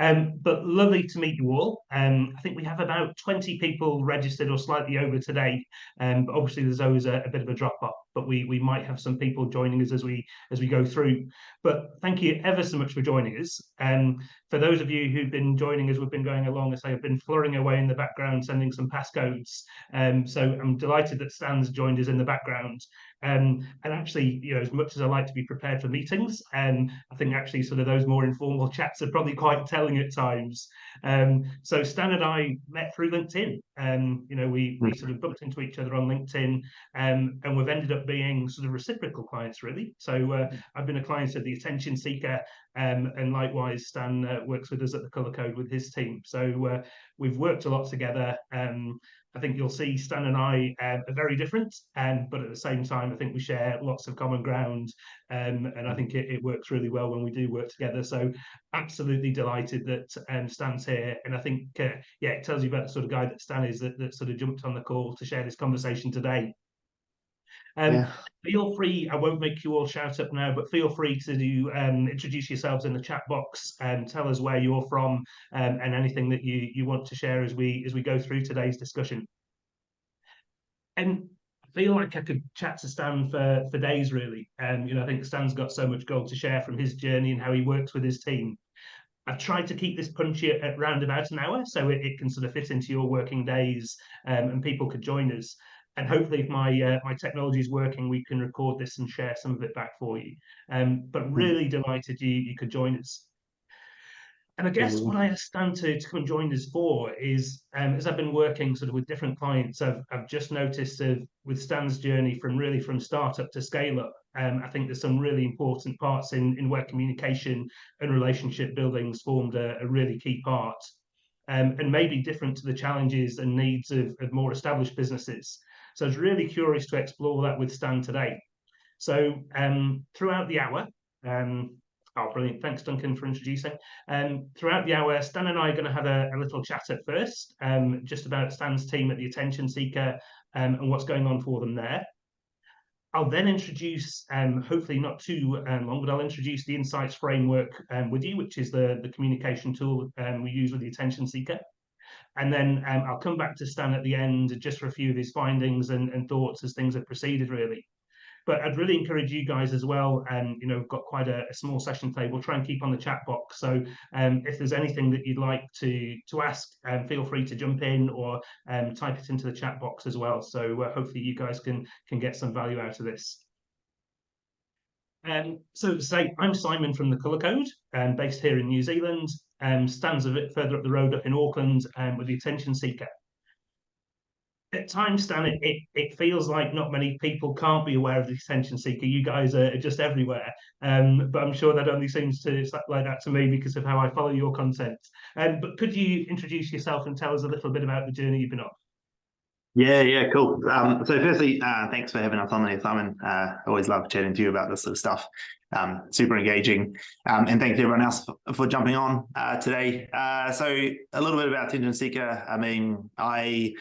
But lovely to meet you all. I think we have about 20 people registered or slightly over today. But obviously there's always a bit of a drop off, but we might have some people joining us as we go through. But thank you ever so much for joining us. For those of you who've been joining us, we've been going along, as I have been fluttering away in the background, sending some passcodes. So I'm delighted that Stan's joined us in the background. And actually, as much as I like to be prepared for meetings, I think actually sort of those more informal chats are probably quite telling at times. So Stan and I met through LinkedIn. We sort of bumped into each other on LinkedIn, and we've ended up being sort of reciprocal clients, really. So I've been a client of the Attention Seeker, and likewise, Stan works with us at the Colour Code with his team. So we've worked a lot together. I think you'll see Stan and I are very different, but at the same time, I think we share lots of common ground, and I think it works really well when we do work together. So absolutely delighted that Stan's here, and I think it tells you about the sort of guy that Stan is that sort of jumped on the call to share this conversation today. Yeah. Feel free, I won't make you all shout up now, but feel free to introduce yourselves in the chat box and tell us where you're from, and anything that you want to share as we go through today's discussion. And I feel like I could chat to Stan for days, really. I think Stan's got so much gold to share from his journey and how he works with his team. I've tried to keep this punchy at round about an hour, so it can sort of fit into your working days, and people could join us. And hopefully, if my technology is working, we can record this and share some of it back for you. But really delighted you could join us. And I guess what I asked Stan to come and join us for is, as I've been working sort of with different clients, I've just noticed with Stan's journey from startup to scale up. I think there's some really important parts in where communication and relationship building's formed a really key part, and maybe different to the challenges and needs of more established businesses. So I was really curious to explore that with Stan today. So throughout the hour, oh, brilliant. Thanks, Duncan, for introducing. Throughout the hour, Stan and I are going to have a little chat at first, just about Stan's team at the Attention Seeker, and what's going on for them there. I'll then introduce, hopefully not too long, but I'll introduce the Insights framework with you, which is the communication tool we use with the Attention Seeker. And then I'll come back to Stan at the end just for a few of his findings and thoughts as things have proceeded, really. But I'd really encourage you guys as well. We've got quite a small session today. We'll try and keep on the chat box. So if there's anything that you'd like to ask, feel free to jump in or type it into the chat box as well. So hopefully you guys can get some value out of this. So to say, I'm Simon from the Colour Code, based here in New Zealand. Stan's a bit further up the road up in Auckland with the Attention Seeker. At times, Stan, it feels like not many people can't be aware of the Attention Seeker. You guys are just everywhere, but I'm sure that only seems to like that to me because of how I follow your content. But could you introduce yourself and tell us a little bit about the journey you've been on? Yeah, cool. So firstly, thanks for having us on there, Simon. Always love chatting to you about this sort of stuff. Super engaging. And thanks to everyone else for jumping on today. So a little bit about Attention Seeker. I mean, I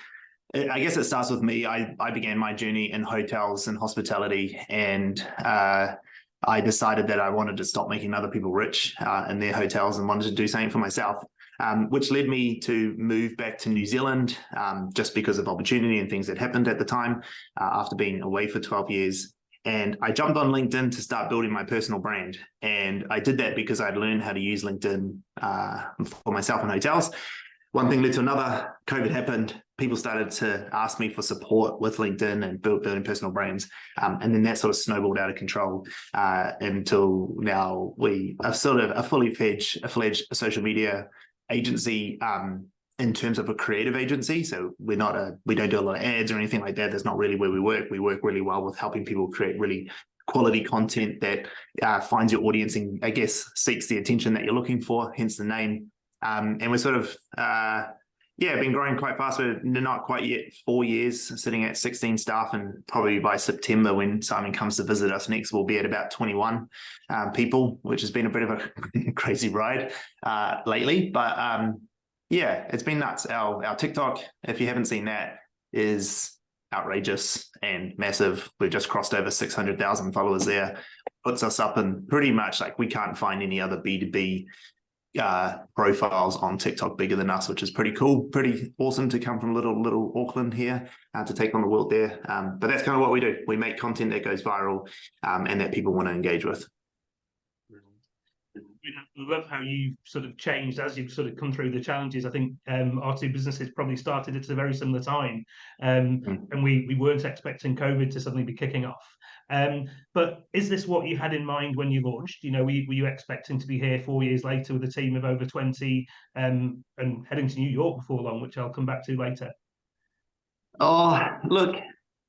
guess it starts with me. I began my journey in hotels and hospitality, and I decided that I wanted to stop making other people rich in their hotels and wanted to do something for myself, which led me to move back to New Zealand just because of opportunity and things that happened at the time after being away for 12 years. And I jumped on LinkedIn to start building my personal brand. And I did that because I'd learned how to use LinkedIn for myself in hotels. One thing led to another. COVID happened. People started to ask me for support with LinkedIn and building personal brands. And then that sort of snowballed out of control until now we are sort of a fully fledged social media agency in terms of a creative agency. So we don't do a lot of ads or anything like that. That's not really where we work. We work really well with helping people create really quality content that finds your audience and I guess seeks the attention that you're looking for, hence the name. And we're sort of, been growing quite fast. We're not quite yet 4 years, sitting at 16 staff, and probably by September, when Simon comes to visit us next, we'll be at about 21 people, which has been a bit of a crazy ride lately. But it's been nuts. Our TikTok, if you haven't seen that, is outrageous and massive. We've just crossed over 600,000 followers there. Puts us up in pretty much like we can't find any other B2B profiles on TikTok bigger than us, which is pretty cool, pretty awesome to come from little Auckland here to take on the world there. But that's kind of what we do. We make content that goes viral and that people want to engage with. I love how you sort of changed as you've sort of come through the challenges. I think our two businesses probably started at a very similar time, and we weren't expecting COVID to suddenly be kicking off. But is this what you had in mind when you launched? You know, were you expecting to be here 4 years later with a team of over 20 and heading to New York before long, which I'll come back to later? Oh, look,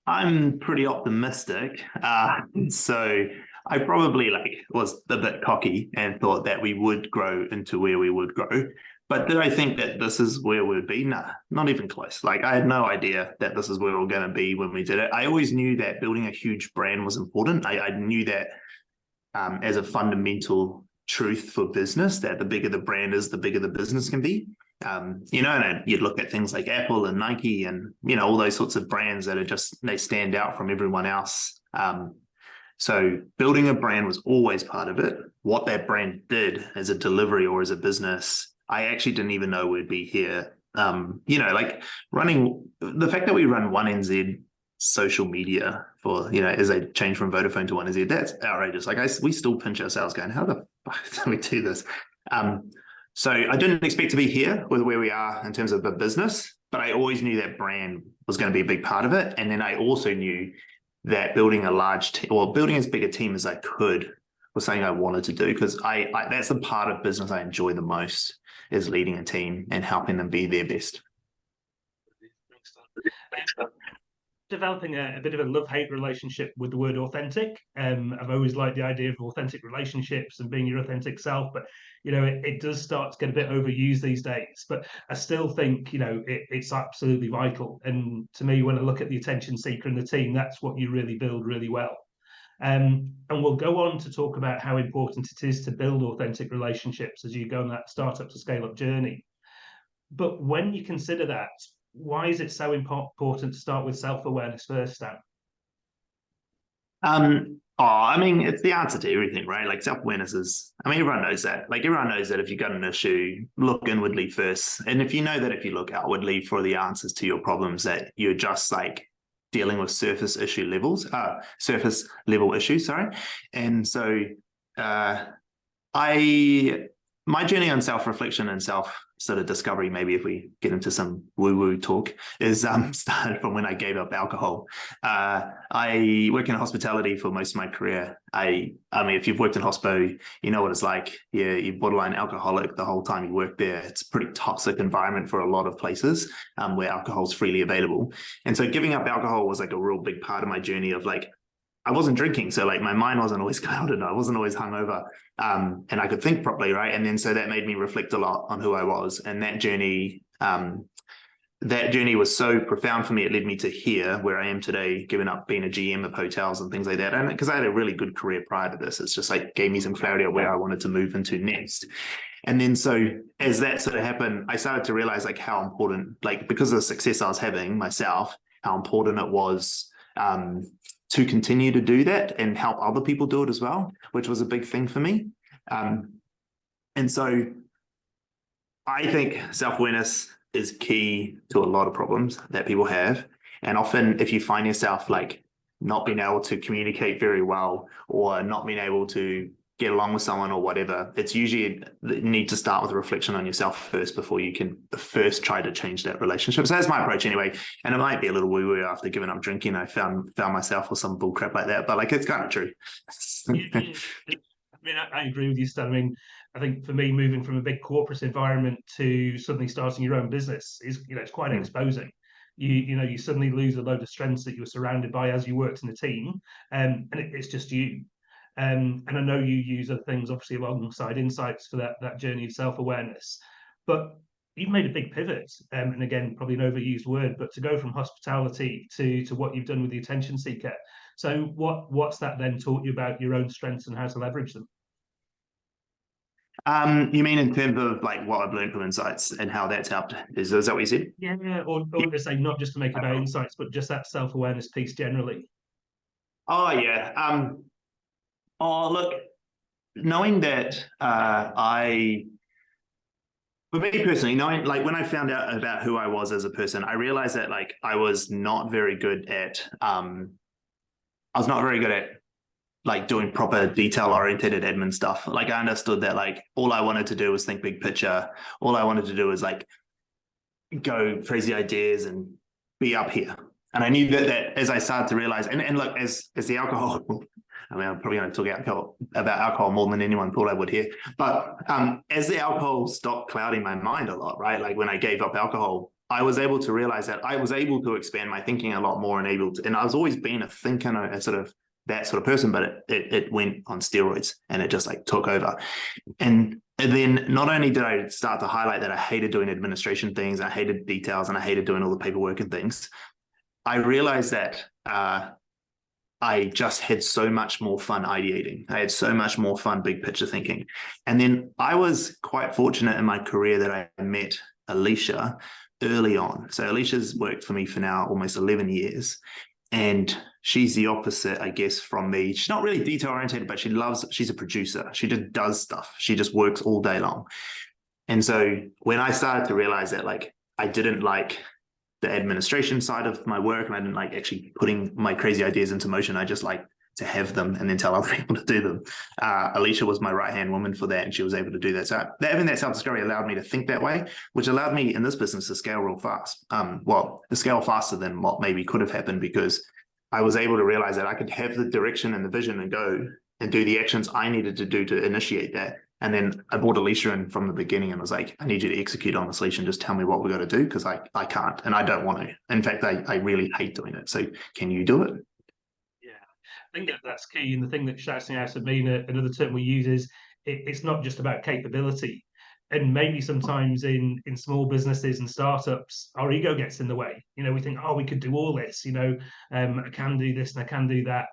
I'm pretty optimistic. So I probably was a bit cocky and thought that we would grow into where we would grow. But did I think that this is where we'd be? Nah, not even close. Like, I had no idea that this is where we were going to be when we did it. I always knew that building a huge brand was important. I knew that as a fundamental truth for business, that the bigger the brand is, the bigger the business can be. And you'd look at things like Apple and Nike and, all those sorts of brands that they stand out from everyone else. So building a brand was always part of it. What that brand did as a delivery or as a business, I actually didn't even know we'd be here. Running the fact that we run 1NZ social media for, as they change from Vodafone to 1NZ, that's outrageous. We still pinch ourselves going, how the fuck did we do this? So I didn't expect to be here with where we are in terms of the business, but I always knew that brand was going to be a big part of it. And then I also knew that building a large team, or building as big a team as I could, was something I wanted to do, because I that's the part of business I enjoy the most, is leading a team and helping them be their best. Developing a bit of a love-hate relationship with the word authentic. I've always liked the idea of authentic relationships and being your authentic self, but it does start to get a bit overused these days. But I still think it's absolutely vital. And to me, when I look at the attention seeker and the team, that's what you really build really well. And we'll go on to talk about how important it is to build authentic relationships as you go on that startup to scale up journey. But when you consider that, why is it so important to start with self-awareness first, Stan? It's the answer to everything, right? Like, self-awareness is, everyone knows that. Like, everyone knows that if you've got an issue, look inwardly first. And if you know that if you look outwardly for the answers to your problems, that you're just dealing with surface level issues, sorry. And so my journey on self-reflection and self-discovery, maybe if we get into some woo-woo talk, is started from when I gave up alcohol. I work in hospitality for most of my career. If you've worked in hospo, you know what it's like. You're borderline alcoholic the whole time you work there. It's a pretty toxic environment for a lot of places where alcohol is freely available. And so giving up alcohol was a real big part of my journey of I wasn't drinking, so my mind wasn't always clouded. I wasn't always hungover, and I could think properly, right? And then so that made me reflect a lot on who I was, and that journey was so profound for me. It led me to here, where I am today, giving up being a GM of hotels and things like that. And because I had a really good career prior to this, it's just gave me some clarity of where I wanted to move into next. And then so as that sort of happened, I started to realize how important, because of the success I was having myself, how important it was to continue to do that and help other people do it as well, which was a big thing for me. And so I think self-awareness is key to a lot of problems that people have. And often if you find yourself not being able to communicate very well, or not being able to get along with someone or whatever, it's usually you need to start with a reflection on yourself first before you can first try to change that relationship. So that's my approach anyway. And it might be a little woo-woo after giving up drinking. I found myself or some bull crap like that, but it's kind of true. I agree with you, Stan. I think for me, moving from a big corporate environment to suddenly starting your own business is, it's quite exposing. You suddenly lose a load of strengths that you were surrounded by as you worked in a team, and it's just you. And I know you use other things, obviously, alongside insights for that journey of self-awareness. But you've made a big pivot, and again, probably an overused word, but to go from hospitality to what you've done with the attention seeker. So what's that then taught you about your own strengths and how to leverage them? You mean in terms of what I've learned from insights and how that's helped? Is that what you said? Yeah, or to say not just to make about insights, but just that self-awareness piece generally. Oh yeah. Look, knowing that I For me personally, knowing like when I found out about who I was as a person, I realized that like I was not very good at like doing proper detail oriented admin stuff. Like I understood that like all I wanted to do was think big picture. All I wanted to do was like go crazy ideas and be up here. And I knew that as I started to realize, and look, as the alcohol, I mean, I'm probably going to talk about alcohol more than anyone thought I would here. But as the alcohol stopped clouding my mind a lot, right? Like when I gave up alcohol, I was able to realize that I was able to expand my thinking a lot more and I was always been a thinker, a sort of that sort of person, but it went on steroids and it just like took over. And then not only did I start to highlight that I hated doing administration things, I hated details, and I hated doing all the paperwork and things, I realized that I just had so much more fun ideating. I had so much more fun big picture thinking. And then I was quite fortunate in my career that I met Alicia early on. So Alicia's worked for me for now almost 11 years. And she's the opposite, I guess, from me. She's not really detail oriented, but she's a producer. She just does stuff. She just works all day long. And so when I started to realize that like I didn't like the administration side of my work and I didn't like actually putting my crazy ideas into motion, I just like to have them and then tell other people to do them. Alicia was my right-hand woman for that, and she was able to do that. So having that self-discovery allowed me to think that way, which allowed me in this business to scale real fast. To scale faster than what maybe could have happened, because I was able to realize that I could have the direction and the vision and go and do the actions I needed to do to initiate that. And then I brought Alicia in from the beginning and was like, I need you to execute on this, Alicia, and just tell me what we got to do, because I can't and I don't want to. In fact, I really hate doing it. So can you do it? I think that's key. And the thing that shouts out at me, another term we use is it's not just about capability. And maybe sometimes in small businesses and startups, our ego gets in the way. We think, oh, we could do all this, I can do this and I can do that.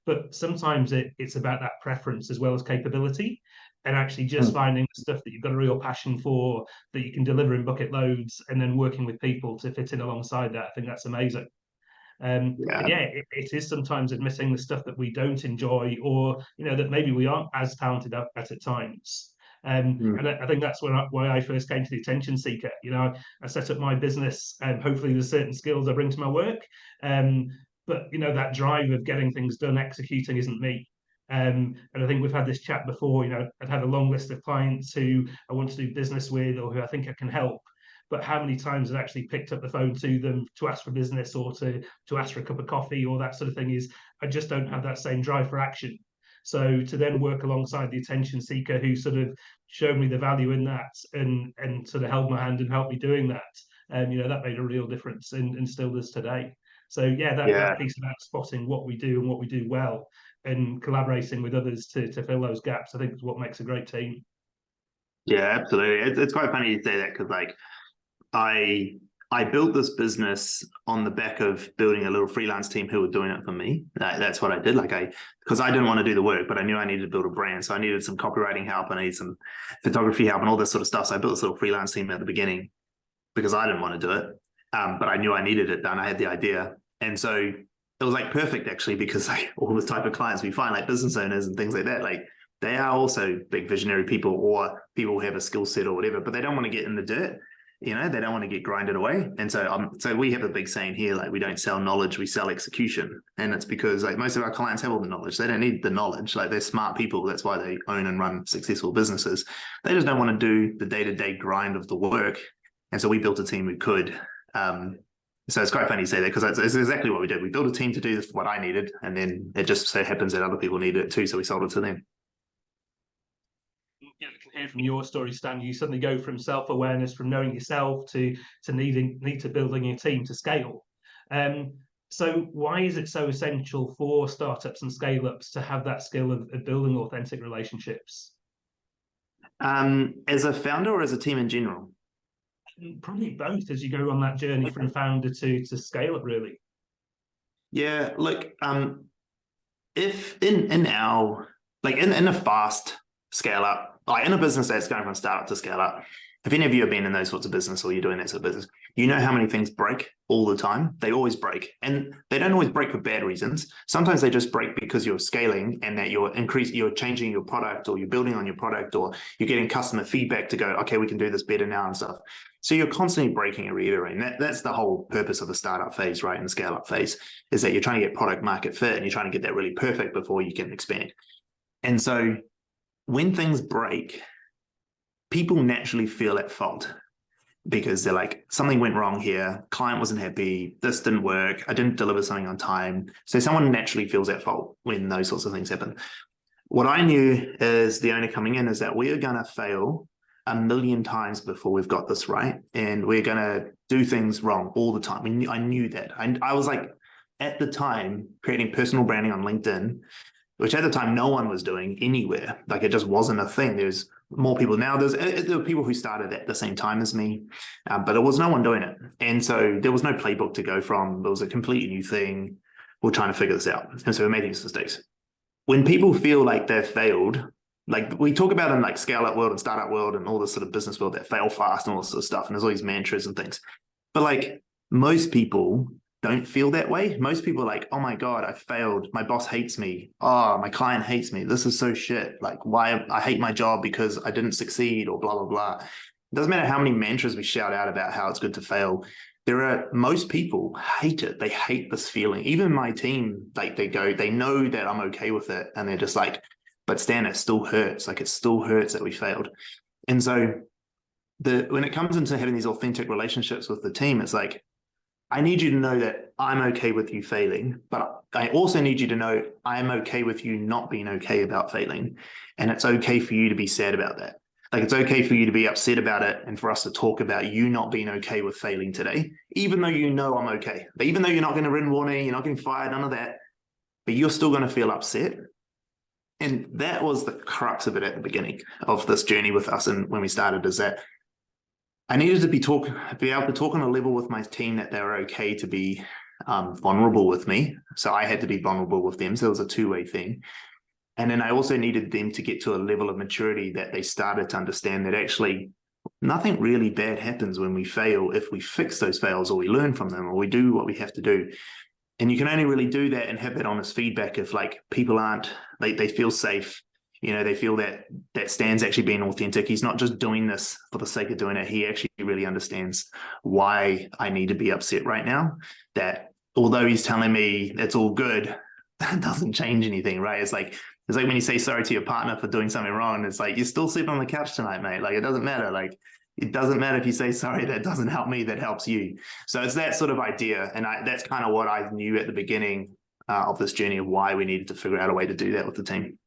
But sometimes it's about that preference as well as capability, and actually just finding the stuff that you've got a real passion for, that you can deliver in bucket loads, and then working with people to fit in alongside that. I think that's amazing. And yeah, it is sometimes admitting the stuff that we don't enjoy, or that maybe we aren't as talented at times. And I think that's why I first came to the attention seeker. I set up my business, and hopefully there's certain skills I bring to my work, but that drive of getting things done, executing, isn't me. And I think we've had this chat before. I've had a long list of clients who I want to do business with, or who I think I can help. But how many times I've actually picked up the phone to them to ask for business, or to ask for a cup of coffee, or that sort of thing, is I just don't have that same drive for action. So to then work alongside the attention seeker who sort of showed me the value in that, and sort of held my hand and helped me doing that, that made a real difference, and still does today. So yeah, that piece about spotting what we do and what we do well, and collaborating with others to fill those gaps, I think is what makes a great team. Yeah, absolutely. It's quite funny you say that, because like I built this business on the back of building a little freelance team who were doing it for me. That's what I did. Because I didn't want to do the work, but I knew I needed to build a brand. So I needed some copywriting help, and I needed some photography help and all this sort of stuff. So I built this little freelance team at the beginning because I didn't want to do it. But I knew I needed it done. I had the idea. And so it was like perfect, actually, because like all the type of clients we find, like business owners and things like that, like they are also big visionary people, or people who have a skill set or whatever, but they don't want to get in the dirt. They don't want to get grinded away. And so we have a big saying here, like, we don't sell knowledge, we sell execution. And it's because like most of our clients have all the knowledge. They don't need the knowledge. Like, they're smart people. That's why they own and run successful businesses. They just don't want to do the day-to-day grind of the work. And so we built a team who could. So it's quite funny you say that, because it's exactly what we did. We built a team to do what I needed, and then it just so happens that other people needed it too. So we sold it to them. I can hear from your story, Stan, you suddenly go from self-awareness, from knowing yourself, to need to building your team to scale. So why is it so essential for startups and scale-ups to have that skill of building authentic relationships? As a founder, or as a team in general? Probably both, as you go on that journey from founder to scale up, really. Yeah, look, if in our, like in a fast scale up, like in a business that's going from startup to scale up, if any of you have been in those sorts of business or you're doing that sort of business, you know how many things break all the time. They always break, and they don't always break for bad reasons. Sometimes they just break because you're scaling and that you're changing your product, or you're building on your product, or you're getting customer feedback to go, okay, we can do this better now and stuff. So you're constantly breaking and reiterating. That's the whole purpose of the startup phase, right? And the scale up phase is that you're trying to get product market fit, and you're trying to get that really perfect before you can expand. And so when things break, people naturally feel at fault because they're like, something went wrong here, client wasn't happy, this didn't work, I didn't deliver something on time. So someone naturally feels at fault when those sorts of things happen. What I knew as the owner coming in is that we are going to fail a million times before we've got this right, and we're going to do things wrong all the time. I knew that. I was like, at the time, creating personal branding on LinkedIn, which at the time no one was doing anywhere. Like, it just wasn't a thing. There's more people now. There were people who started at the same time as me, but there was no one doing it. And so there was no playbook to go from. It was a completely new thing. We're trying to figure this out. And so we're making mistakes. When people feel like they've failed, like we talk about in like scale up world and startup world and all this sort of business world, that fail fast and all this sort of stuff. And there's all these mantras and things. But like, most people don't feel that way. Most people are like, oh my God, I failed. My boss hates me. Oh, my client hates me. This is so shit. Like, why I hate my job because I didn't succeed, or blah, blah, blah. It doesn't matter how many mantras we shout out about how it's good to fail. Most people hate it. They hate this feeling. Even my team, like they know that I'm okay with it. And they're just like, but Stan, it still hurts. Like, it still hurts that we failed. And so when it comes into having these authentic relationships with the team, it's like, I need you to know that I'm okay with you failing, but I also need you to know I'm okay with you not being okay about failing. And it's okay for you to be sad about that. Like, it's okay for you to be upset about it, and for us to talk about you not being okay with failing today, even though you know I'm okay. But even though you're not going to win warning, you're not getting fired, none of that, but you're still going to feel upset. And that was the crux of it at the beginning of this journey with us. And when we started, is that I needed to be able to talk on a level with my team that they were okay to be vulnerable with me. So I had to be vulnerable with them. So it was a two-way thing. And then I also needed them to get to a level of maturity that they started to understand that actually nothing really bad happens when we fail if we fix those fails, or we learn from them, or we do what we have to do. And you can only really do that and have that honest feedback if like people they feel safe. They feel that Stan's actually being authentic. He's not just doing this for the sake of doing it. He actually really understands why I need to be upset right now. That although he's telling me it's all good, that doesn't change anything, right? It's like when you say sorry to your partner for doing something wrong. It's like, you're still sleeping on the couch tonight, mate. Like, it doesn't matter. Like, it doesn't matter if you say sorry. That doesn't help me. That helps you. So it's that sort of idea. And that's kind of what I knew at the beginning of this journey of why we needed to figure out a way to do that with the team.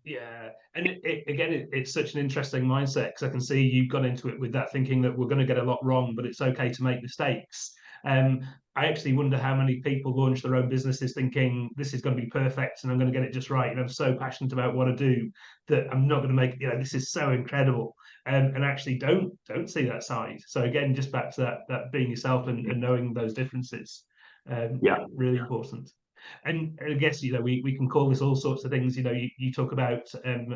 Yeah, and it's such an interesting mindset, because I can see you've gone into it with that thinking that we're going to get a lot wrong, but it's okay to make mistakes. I actually wonder how many people launch their own businesses thinking this is going to be perfect and I'm going to get it just right, and I'm so passionate about what I do that I'm not going to make this is so incredible, and actually don't see that side. So again, just back to that being yourself and knowing those differences, really important. And I guess we can call this all sorts of things. You talk about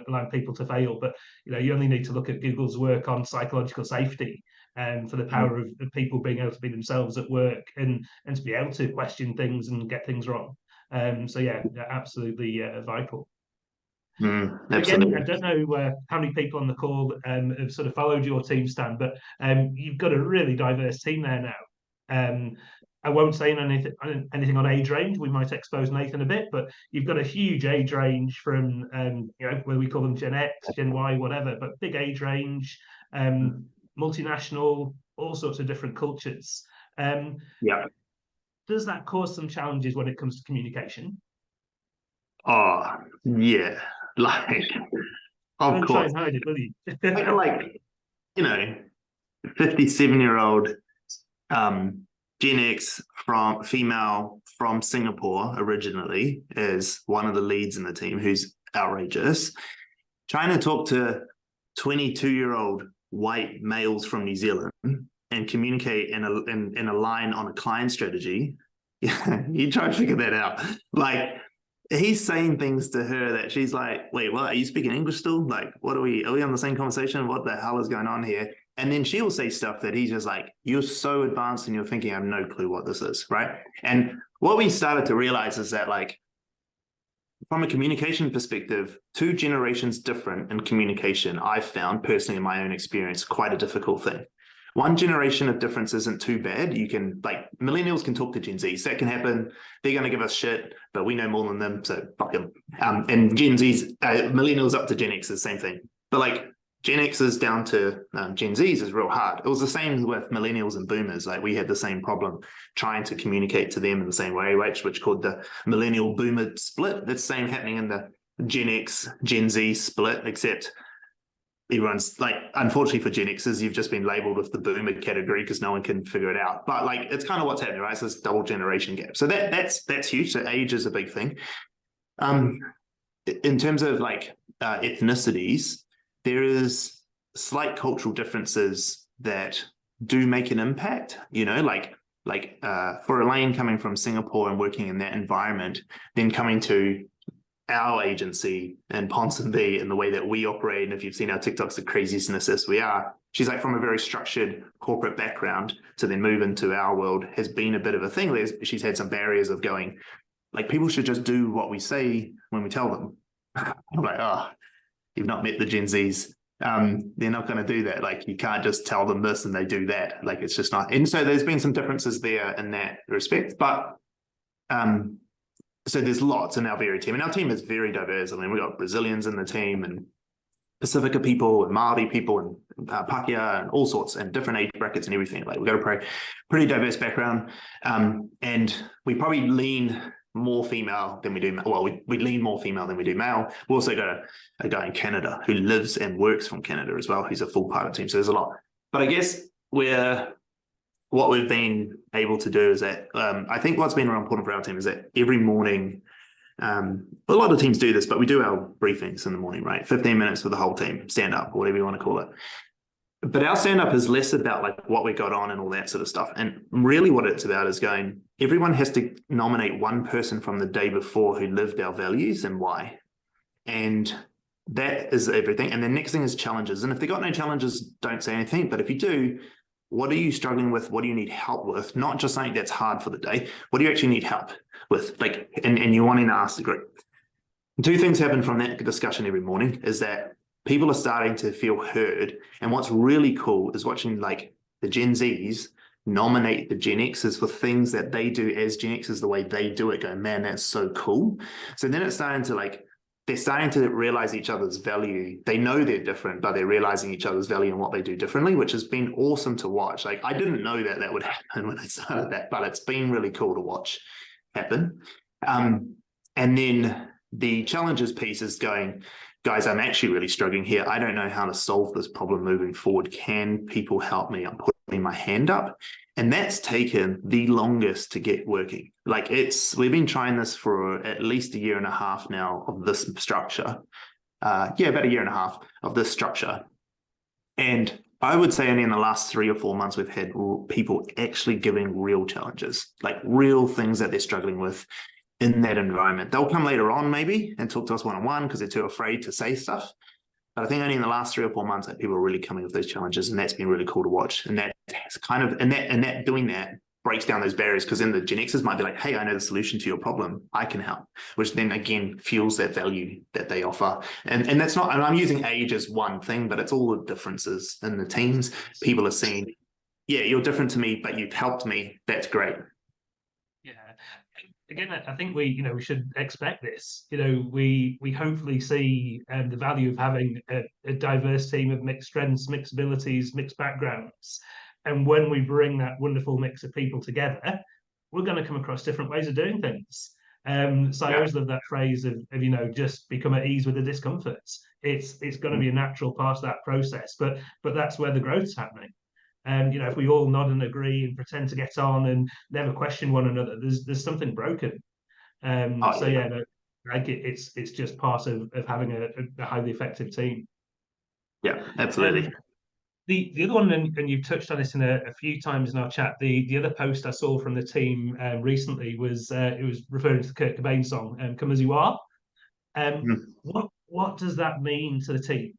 allowing people to fail, but you only need to look at Google's work on psychological safety, for the power of people being able to be themselves at work and to be able to question things and get things wrong. So yeah, absolutely vital. Absolutely. Again, I don't know how many people on the call have sort of followed your team, Stan, but you've got a really diverse team there now. I won't say anything on age range. We might expose Nathan a bit, but you've got a huge age range from whether we call them Gen X, Gen Y, whatever, but big age range, multinational, all sorts of different cultures. Does that cause some challenges when it comes to communication? Oh, yeah. Like, of course. Try and hide it, will you? like 57-year-old Gen X female from Singapore originally is one of the leads in the team, who's outrageous. Trying to talk to 22-year-old white males from New Zealand and communicate and align on a client strategy. You try to figure that out. Like, he's saying things to her that she's like, wait, what? Are you speaking English still? Like, what are we on the same conversation? What the hell is going on here? And then she'll say stuff that he's just like, you're so advanced and you're thinking, I have no clue what this is, right? And what we started to realize is that, like, from a communication perspective, 2 generations different in communication, I've found personally in my own experience, quite a difficult thing. 1 generation of difference isn't too bad. You can, like, millennials can talk to Gen Zs. That can happen. They're going to give us shit, but we know more than them, so fuck them. And Gen Zs, millennials up to Gen X is the same thing. But, like, Gen X is down to Gen Zs is real hard. It was the same with millennials and boomers. Like, we had the same problem trying to communicate to them in the same way, which called the millennial boomer split. That's the same happening in the Gen X, Gen Z split, except everyone's like, unfortunately for Gen Xers, you've just been labeled with the boomer category because no one can figure it out. But, like, it's kind of what's happening, right? It's this double generation gap. So that's huge. So age is a big thing. In terms of, like, ethnicities, there is slight cultural differences that do make an impact, like for Elaine coming from Singapore and working in that environment, then coming to our agency in Ponsonby and the way that we operate. And if you've seen our TikToks, the craziest as we are, she's like from a very structured corporate background to then move into our world has been a bit of a thing. She's had some barriers of going, like, people should just do what we say when we tell them. I'm like, oh, you've not met the Gen Zs. They're not going to do that. Like, you can't just tell them this and they do that. Like, it's just not. And so there's been some differences there in that respect. But so there's lots in our very team. And our team is very diverse. I mean, we've got Brazilians in the team and Pacifica people and Māori people and Pakeha and all sorts and different age brackets and everything. Like, we've got a pretty diverse background. And we probably lean more female than we do. Well, we lean more female than we do male. We also got a guy in Canada who lives and works from Canada as well. He's a full part of the team. So there's a lot. But I guess what we've been able to do is that I think what's been real important for our team is that every morning, a lot of teams do this, but we do our briefings in the morning, right? 15 minutes for the whole team, stand up, whatever you want to call it. But our stand-up is less about, like, what we got on and all that sort of stuff. And really what it's about is going, everyone has to nominate one person from the day before who lived our values and why. And that is everything. And the next thing is challenges. And if they got no challenges, don't say anything. But if you do, what are you struggling with? What do you need help with? Not just something that's hard for the day. What do you actually need help with? Like, and you're wanting to ask the group. 2 things happen from that discussion every morning is that people are starting to feel heard. And what's really cool is watching, like, the Gen Zs nominate the Gen Xs for things that they do as Gen Xs, the way they do it, go, man, that's so cool. So then it's starting to, like, they're starting to realize each other's value. They know they're different, but they're realizing each other's value and what they do differently, which has been awesome to watch. Like, I didn't know that would happen when I started that, but it's been really cool to watch happen. And then the challenges piece is going, guys, I'm actually really struggling here. I don't know how to solve this problem moving forward. Can people help me? I'm putting my hand up. And that's taken the longest to get working. Like, we've been trying this for at least a year and a half now of this structure. About a year and a half of this structure. And I would say only in the last 3 or 4 months, we've had people actually giving real challenges, like real things that they're struggling with in that environment. They'll come later on maybe and talk to us one-on-one because they're too afraid to say stuff. But I think only in the last 3 or 4 months that people are really coming with those challenges, and that's been really cool to watch. And that's kind of, and that doing that breaks down those barriers, because then the Gen Xers might be like, hey, I know the solution to your problem, I can help, which then again fuels that value that they offer. And that's not, and I'm using age as one thing, but it's all the differences in the teams. People are seeing, yeah, you're different to me, but you've helped me. That's great. Yeah. Again, I think we should expect this. We hopefully see the value of having a diverse team of mixed strengths, mixed abilities, mixed backgrounds. And when we bring that wonderful mix of people together, we're going to come across different ways of doing things. So I always love that phrase of just become at ease with the discomforts. It's going to be a natural part of that process, but that's where the growth's happening. And if we all nod and agree and pretend to get on and never question one another, there's something broken. It's just part of having a highly effective team. Yeah, absolutely. The other one, and you've touched on this in a few times in our chat. The other post I saw from the team recently was it was referring to the Kurt Cobain song "Come As You Are." What does that mean to the team?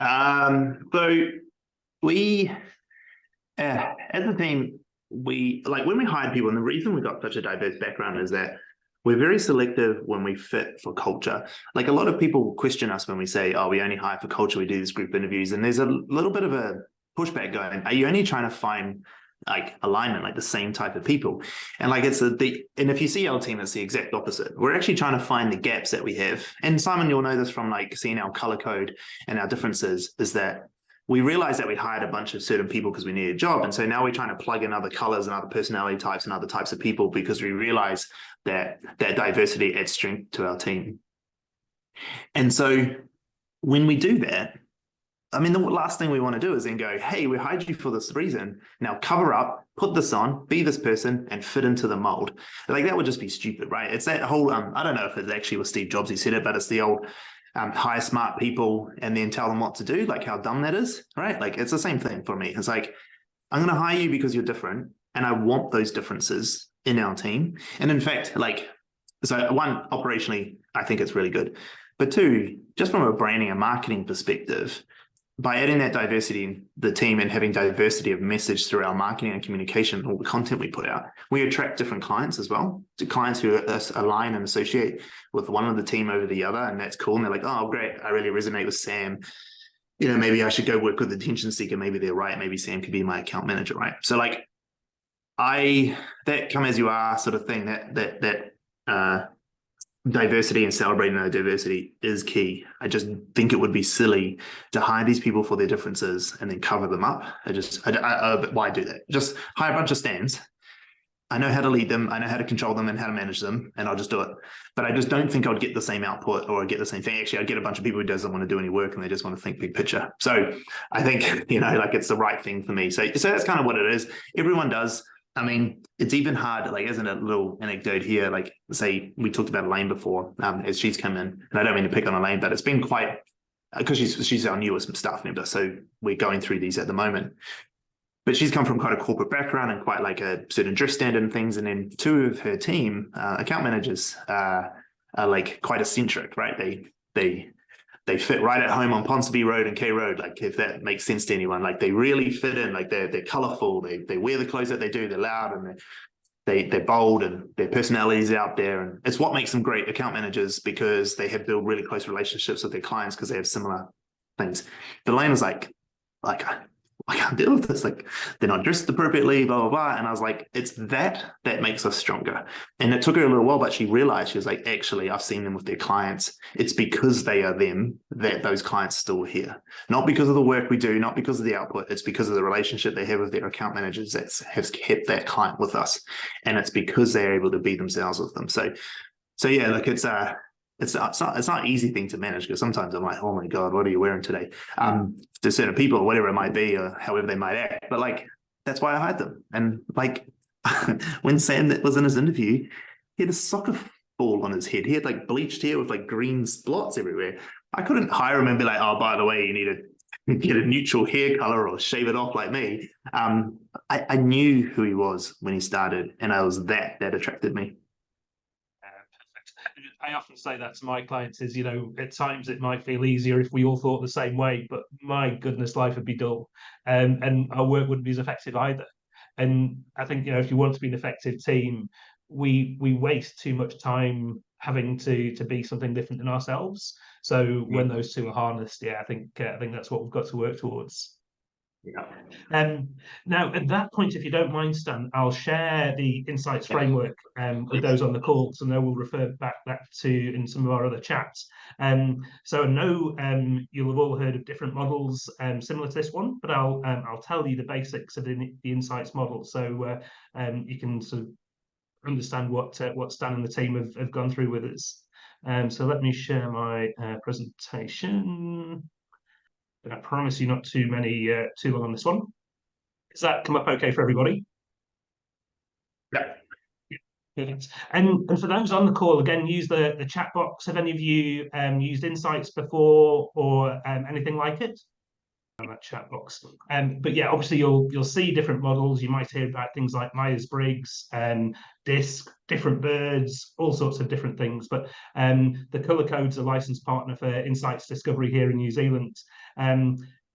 So we as a team, we like when we hired people, and the reason we got such a diverse background is that we're very selective when we fit for culture. Like a lot of people question us when we say, "Oh, we only hire for culture. We do these group interviews," and there's a little bit of a pushback going. Are you only trying to find like alignment, like the same type of people? And like and if you see our team, it's the exact opposite. We're actually trying to find the gaps that we have. And Simon, you'll know this from like seeing our color code and our differences, is that we realized that we hired a bunch of certain people because we needed a job. And so now we're trying to plug in other colors and other personality types and other types of people because we realize that diversity adds strength to our team. And so when we do that, I mean, the last thing we want to do is then go, hey, we hired you for this reason. Now cover up, put this on, be this person, and fit into the mold. Like that would just be stupid, right? It's that whole, I don't know if it actually was Steve Jobs who said it, but it's the old hire smart people and then tell them what to do, like how dumb that is, right? Like it's the same thing for me. It's like, I'm going to hire you because you're different and I want those differences in our team. And in fact, like, so one, operationally, I think it's really good. But two, just from a branding and marketing perspective, by adding that diversity in the team and having diversity of message through our marketing and communication, all the content we put out, we attract different clients as well, to clients who align and associate with one of the team over the other. And that's cool. And they're like, oh, great. I really resonate with Sam. You know, maybe I should go work with the attention seeker. Maybe they're right. Maybe Sam could be my account manager, right? So like that come as you are sort of thing, that diversity and celebrating their diversity is key. I just think it would be silly to hire these people for their differences and then cover them up. Why do that? Just hire a bunch of stands. I know how to lead them. I know how to control them and how to manage them, and I'll just do it. But I just don't think I'd get the same output or I'd get the same thing. Actually, I'd get a bunch of people who doesn't want to do any work and they just want to think big picture. So I think, like it's the right thing for me. So that's kind of what it is. Everyone does. I mean, it's even hard, like as a little anecdote here, like say we talked about Elaine before, as she's come in, and I don't mean to pick on Elaine, but it's been quite, because she's our newest staff member, so we're going through these at the moment. But she's come from quite a corporate background and quite like a certain dress standard and things. And then two of her team, account managers, are like quite eccentric, right? They fit right at home on Ponsonby Road and K Road, like if that makes sense to anyone. Like they really fit in, like they're colorful, they wear the clothes that they do, they're loud and they're bold and their personalities out there. And it's what makes them great account managers, because they have built really close relationships with their clients because they have similar things. But Elaine was like, I can't deal with this. Like they're not dressed appropriately, blah, blah, blah. And I was like, it's that makes us stronger. And it took her a little while, but she realized, she was like, actually, I've seen them with their clients. It's because they are them that those clients still here. Not because of the work we do, not because of the output. It's because of the relationship they have with their account managers that has kept that client with us. And it's because they're able to be themselves with them. So yeah, like it's not an easy thing to manage, because sometimes I'm like, oh my God, what are you wearing today? To certain people, or whatever it might be, or however they might act. But like, that's why I hired them. And like when Sam was in his interview, he had a soccer ball on his head. He had like bleached hair with like green spots everywhere. I couldn't hire him and be like, oh, by the way, you need to get a neutral hair color or shave it off like me. I knew who he was when he started, and I was that attracted me. I often say that to my clients is, at times it might feel easier if we all thought the same way, but my goodness, life would be dull, and our work wouldn't be as effective either. And I think, if you want to be an effective team, we waste too much time having to be something different than ourselves. So when those two are harnessed, I think that's what we've got to work towards. Yeah. Now, at that point, if you don't mind, Stan, I'll share the Insights framework with those on the call, so I know we'll refer back to in some of our other chats. So I know you'll have all heard of different models similar to this one, but I'll tell you the basics of the Insights model, so you can sort of understand what Stan and the team have gone through with us. So let me share my presentation. I promise you not too long on this one. Does that come up okay for everybody? Yeah. Perfect. And for those on the call, again, use the chat box. Have any of you used Insights before, or anything like it? That chat box. But yeah, obviously you'll see different models. You might hear about things like Myers-Briggs, DISC, different birds, all sorts of different things. But the Colour Code's a licensed partner for Insights Discovery here in New Zealand.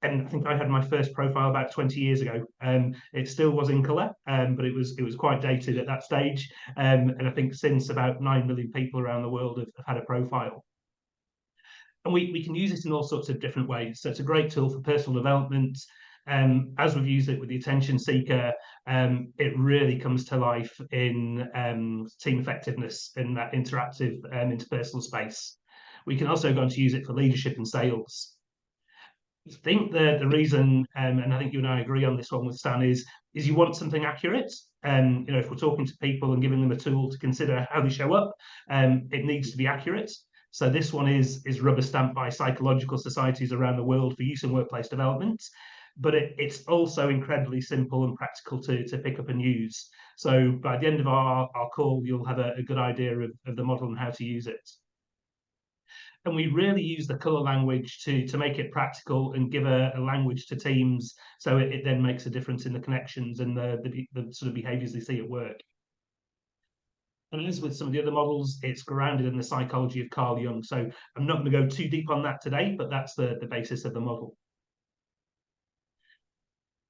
and I think I had my first profile about 20 years ago. It still was in colour, but it was quite dated at that stage. And I think since about 9 million people around the world have had a profile. And we can use it in all sorts of different ways. So it's a great tool for personal development. As we've used it with the attention seeker, it really comes to life in team effectiveness in that interactive interpersonal space. We can also go on to use it for leadership and sales. I think the reason, and I think you and I agree on this one with Stan, is you want something accurate. If we're talking to people and giving them a tool to consider how they show up, it needs to be accurate. So this one is rubber stamped by psychological societies around the world for use in workplace development, but it's also incredibly simple and practical to pick up and use. So by the end of our call, you'll have a good idea of the model and how to use it. And we really use the colour language to make it practical and give a language to teams, so it then makes a difference in the connections and the sort of behaviours they see at work. And as with some of the other models, it's grounded in the psychology of Carl Jung. So I'm not going to go too deep on that today, but that's the basis of the model.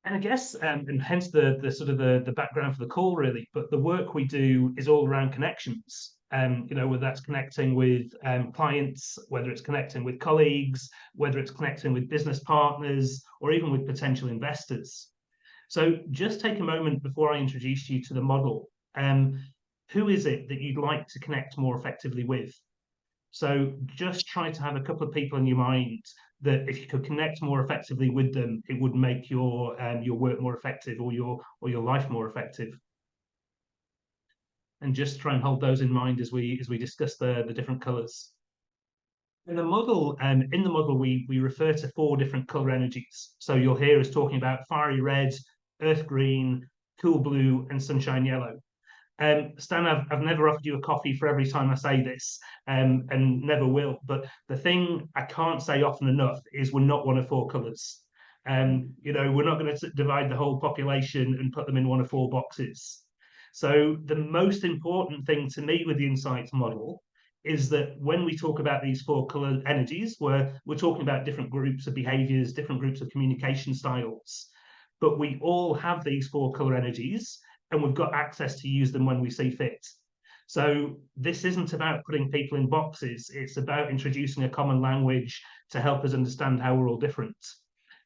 And I guess, and hence the sort of the background for the call, really. But the work we do is all around connections. Whether that's connecting with clients, whether it's connecting with colleagues, whether it's connecting with business partners, or even with potential investors. So just take a moment before I introduce you to the model. Who is it that you'd like to connect more effectively with? So just try to have a couple of people in your mind that if you could connect more effectively with them, it would make your work more effective or your life more effective. And just try and hold those in mind as we discuss the different colours. In the model, we refer to 4 different colour energies. So you'll hear us talking about fiery red, earth green, cool blue, and sunshine yellow. Stan, I've never offered you a coffee for every time I say this, and never will. But the thing I can't say often enough is we're not one of 4 colours. We're not going to divide the whole population and put them in one of 4 boxes. So the most important thing to me with the insights model is that when we talk about these 4 colour energies, we're talking about different groups of behaviours, different groups of communication styles. But we all have these 4 colour energies, and we've got access to use them when we see fit. So this isn't about putting people in boxes. It's about introducing a common language to help us understand how we're all different.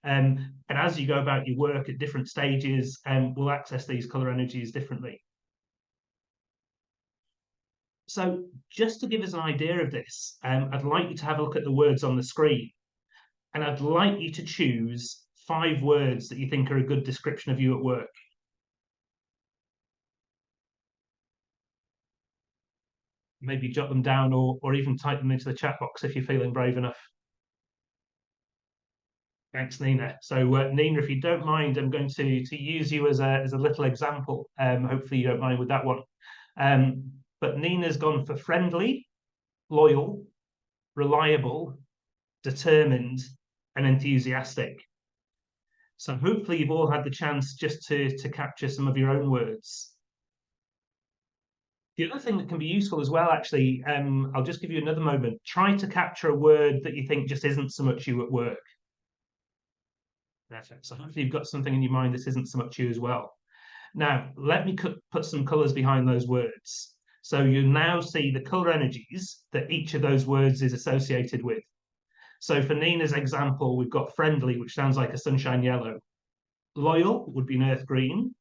And as you go about your work at different stages, we'll access these colour energies differently. So just to give us an idea of this, I'd like you to have a look at the words on the screen. And I'd like you to choose 5 words that you think are a good description of you at work. Maybe jot them down or even type them into the chat box if you're feeling brave enough. Thanks, Nina. So Nina, if you don't mind, I'm going to use you as a little example. Hopefully you don't mind with that one. But Nina's gone for friendly, loyal, reliable, determined, and enthusiastic. So hopefully you've all had the chance just to capture some of your own words. The other thing that can be useful as well, actually, I'll just give you another moment. Try to capture a word that you think just isn't so much you at work. Perfect. So hopefully you've got something in your mind that isn't so much you as well. Now, let me put some colours behind those words. So you now see the colour energies that each of those words is associated with. So for Nina's example, we've got friendly, which sounds like a sunshine yellow. Loyal would be an earth green.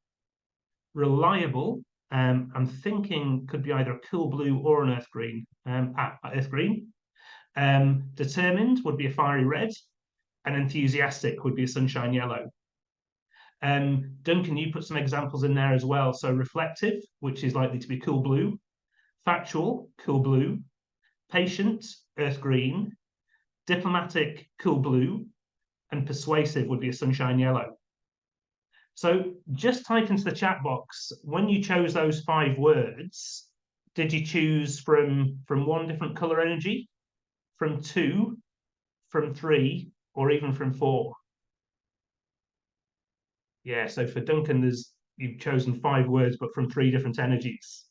Reliable, I'm thinking could be either a cool blue or an earth green. Earth green. Determined would be a fiery red, and enthusiastic would be a sunshine yellow. Duncan, you put some examples in there as well. So reflective, which is likely to be cool blue. Factual, cool blue. Patient, earth green. Diplomatic, cool blue. And persuasive would be a sunshine yellow. So just type into the chat box, when you chose those 5 words, did you choose from 1 different colour energy, from 2, from 3, or even from 4? Yeah, so for Duncan, you've chosen 5 words, but from 3 different energies.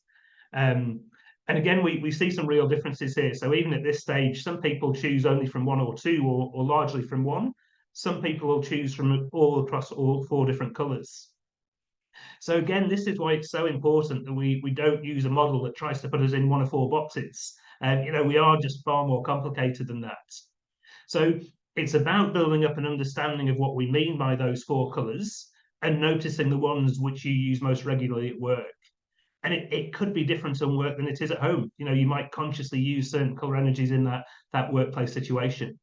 And again, we see some real differences here. So even at this stage, some people choose only from 1 or 2, or largely from 1. Some people will choose from all across all 4 different colours. So again, this is why it's so important that we don't use a model that tries to put us in 1 of 4 boxes. We are just far more complicated than that. So it's about building up an understanding of what we mean by those 4 colours and noticing the ones which you use most regularly at work. And it could be different at work than it is at home. You might consciously use certain colour energies in that workplace situation.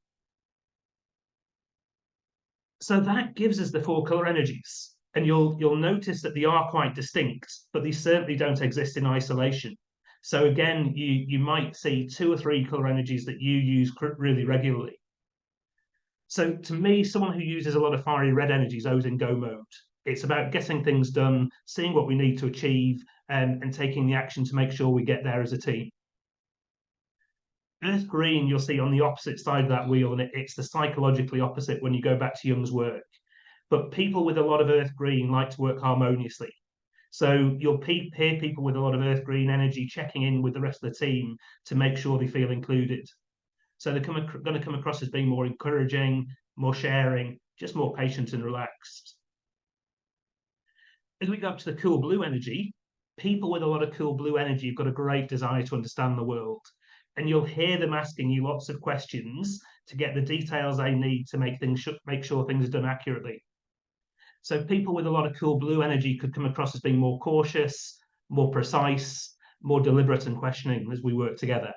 So that gives us the 4 colour energies. And you'll notice that they are quite distinct, but they certainly don't exist in isolation. So again, you might see 2 or 3 colour energies that you use really regularly. So to me, someone who uses a lot of fiery red energy is always in go mode. It's about getting things done, seeing what we need to achieve, and taking the action to make sure we get there as a team. Earth green, you'll see on the opposite side of that wheel, and it's the psychologically opposite when you go back to Jung's work. But people with a lot of earth green like to work harmoniously. So you'll hear people with a lot of earth green energy checking in with the rest of the team to make sure they feel included. So they're going to come across as being more encouraging, more sharing, just more patient and relaxed. As we go up to the cool blue energy, people with a lot of cool blue energy have got a great desire to understand the world. And you'll hear them asking you lots of questions to get the details they need to make sure things are done accurately. So people with a lot of cool blue energy could come across as being more cautious, more precise, more deliberate and questioning as we work together.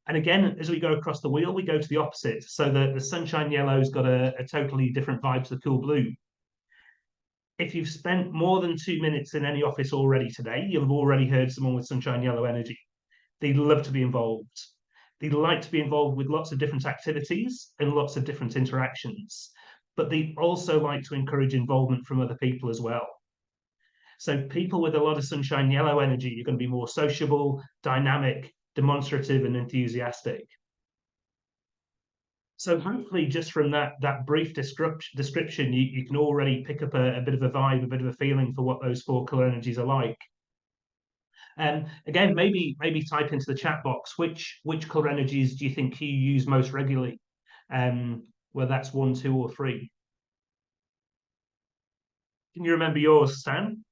And again, as we go across the wheel, we go to the opposite. So the sunshine yellow's got a totally different vibe to the cool blue. If you've spent more than 2 minutes in any office already today, you'll have already heard someone with sunshine yellow energy. They'd love to be involved. They'd like to be involved with lots of different activities and lots of different interactions. But they also like to encourage involvement from other people as well. So people with a lot of sunshine yellow energy are going to be more sociable, dynamic, demonstrative, and enthusiastic. So hopefully just from that brief description, you can already pick up a bit of a vibe, a bit of a feeling for what those 4 colour energies are like. And again, maybe type into the chat box which colour energies do you think you use most regularly? Whether that's 1, 2, or 3. Can you remember yours, Stan?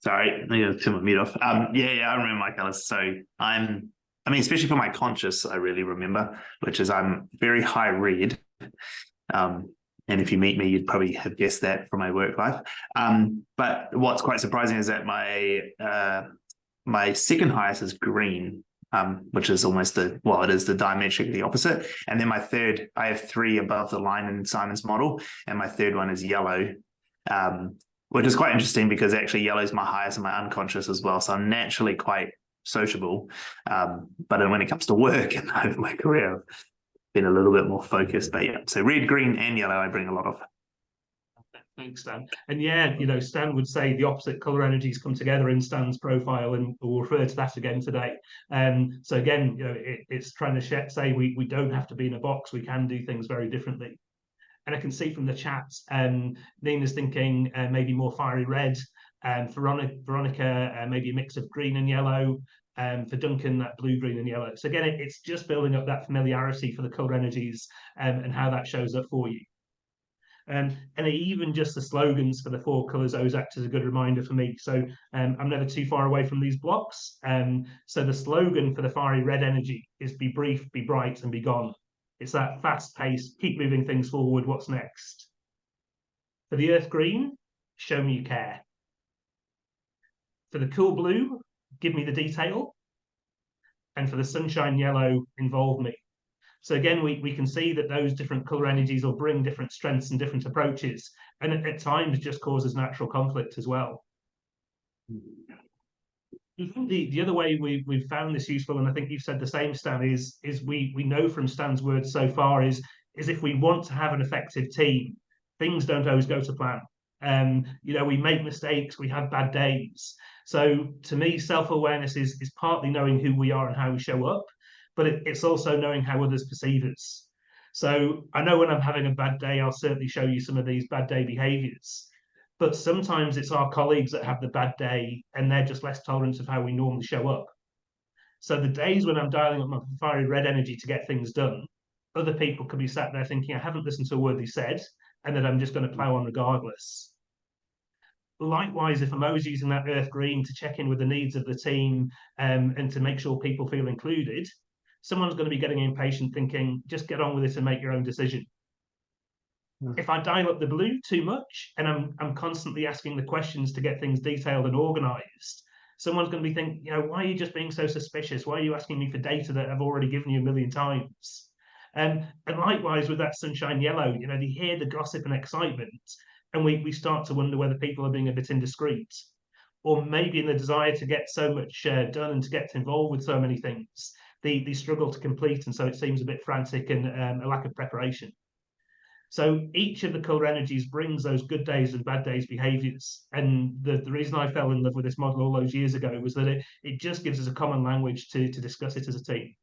Sorry, I need to turn my mute off. I remember my colors. So especially for my conscious, I really remember, which is I'm very high red. And if you meet me, you'd probably have guessed that from my work life. But what's quite surprising is that my second highest is green, which is almost it is the diametrically opposite. And then my third, I have 3 above the line in Simon's model, and my third one is yellow, which is quite interesting because actually yellow is my highest in my unconscious as well. So I'm naturally quite sociable. But when it comes to work and over my career, I've been a little bit more focused. But yeah, so red, green, and yellow, I bring a lot of. Thanks, Stan. And yeah, Stan would say the opposite colour energies come together in Stan's profile, and we'll refer to that again today. So again, it's trying to say we don't have to be in a box. We can do things very differently. And I can see from the chat, Nina's thinking maybe more fiery red. Veronica, maybe a mix of green and yellow. For Duncan, that blue, green, and yellow. So again, it's just building up that familiarity for the colour energies and how that shows up for you. And even just the slogans for the 4 colours always act as a good reminder for me. So I'm never too far away from these blocks. So the slogan for the fiery red energy is be brief, be bright, and be gone. It's that fast pace, keep moving things forward, what's next? For the earth green, show me you care. For the cool blue, give me the detail. And for the sunshine yellow, involve me. So again, we can see that those different colour energies will bring different strengths and different approaches, and at times just causes natural conflict as well. The other way we've found this useful, and I think you've said the same, Stan, is we know from Stan's words so far is if we want to have an effective team, things don't always go to plan. We make mistakes, we have bad days. So to me, self-awareness is partly knowing who we are and how we show up, but it's also knowing how others perceive us. So I know when I'm having a bad day, I'll certainly show you some of these bad day behaviors. But sometimes it's our colleagues that have the bad day and they're just less tolerant of how we normally show up. So the days when I'm dialing up my fiery red energy to get things done, other people could be sat there thinking, I haven't listened to a word they said, and that I'm just going to plow on regardless. Likewise, if I'm always using that earth green to check in with the needs of the team, and to make sure people feel included, someone's going to be getting impatient thinking, just get on with it and make your own decision. If I dial up the blue too much and I'm constantly asking the questions to get things detailed and organized, someone's going to be thinking, why are you just being so suspicious? Why are you asking me for data that I've already given you a million times? And likewise with that sunshine yellow, they hear the gossip and excitement, and we start to wonder whether people are being a bit indiscreet, or maybe in the desire to get so much done and to get involved with so many things, they struggle to complete, and so it seems a bit frantic and a lack of preparation. So each of the color energies brings those good days and bad days behaviors. And the reason I fell in love with this model all those years ago was that it just gives us a common language to discuss it as a team.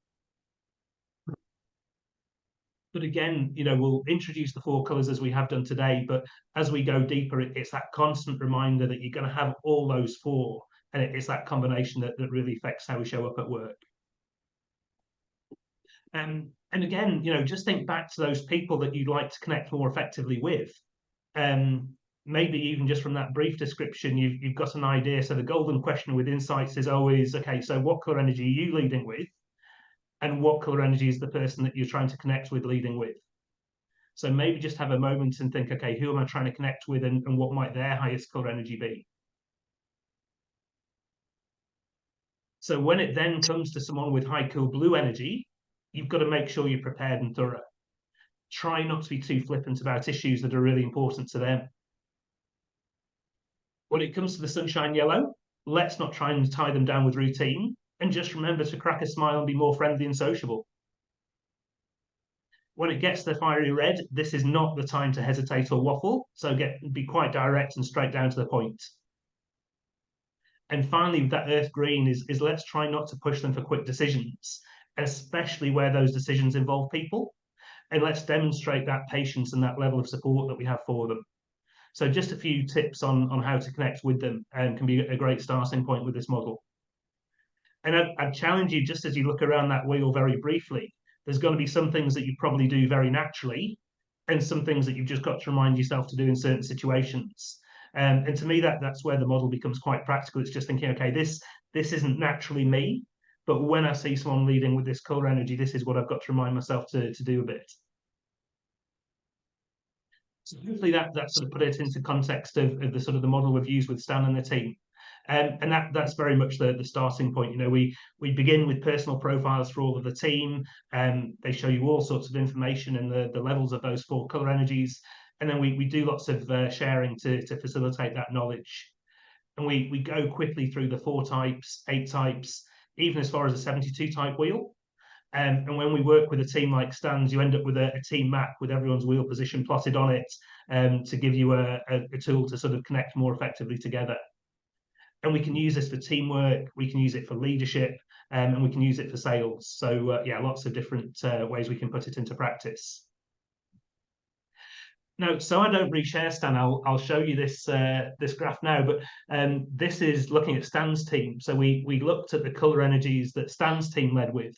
But again, we'll introduce the 4 colors as we have done today, but as we go deeper, it's that constant reminder that you're going to have all those 4, and it's that combination that really affects how we show up at work. And again, just think back to those people that you'd like to connect more effectively with. Maybe even just from that brief description, you've got an idea. So the golden question with insights is always, okay, so what color energy are you leading with? And what color energy is the person that you're trying to connect with leading with? So maybe just have a moment and think, okay, who am I trying to connect with, and what might their highest color energy be? So when it then comes to someone with high cool blue energy, you've got to make sure you're prepared and thorough. Try not to be too flippant about issues that are really important to them. When it comes to the sunshine yellow, let's not try and tie them down with routine, and just remember to crack a smile and be more friendly and sociable. When it gets to the fiery red, this is not the time to hesitate or waffle, so be quite direct and straight down to the point. And finally, with that earth green is let's try not to push them for quick decisions, especially where those decisions involve people. And let's demonstrate that patience and that level of support that we have for them. So just a few tips on how to connect with them can be a great starting point with this model. And I'd challenge you, just as you look around that wheel very briefly, there's going to be some things that you probably do very naturally, and some things that you've just got to remind yourself to do in certain situations. And to me, that's where the model becomes quite practical. It's just thinking, okay, this isn't naturally me, but when I see someone leading with this color energy, this is what I've got to remind myself to do a bit. So hopefully that sort of put it into context of the sort of the model we've used with Stan and the team. And that's very much the starting point. We begin with personal profiles for all of the team. They show you all sorts of information and the levels of those 4 color energies. And then we do lots of sharing to facilitate that knowledge. And we go quickly through the 4 types, 8 types, even as far as a 72 type wheel. And when we work with a team like Stan's, you end up with a team map with everyone's wheel position plotted on it, to give you a tool to sort of connect more effectively together. And we can use this for teamwork, we can use it for leadership, and we can use it for sales. So yeah, lots of different ways we can put it into practice. Now, so I don't reshare, Stan, I'll show you this graph now, but this is looking at Stan's team. So we looked at the color energies that Stan's team led with.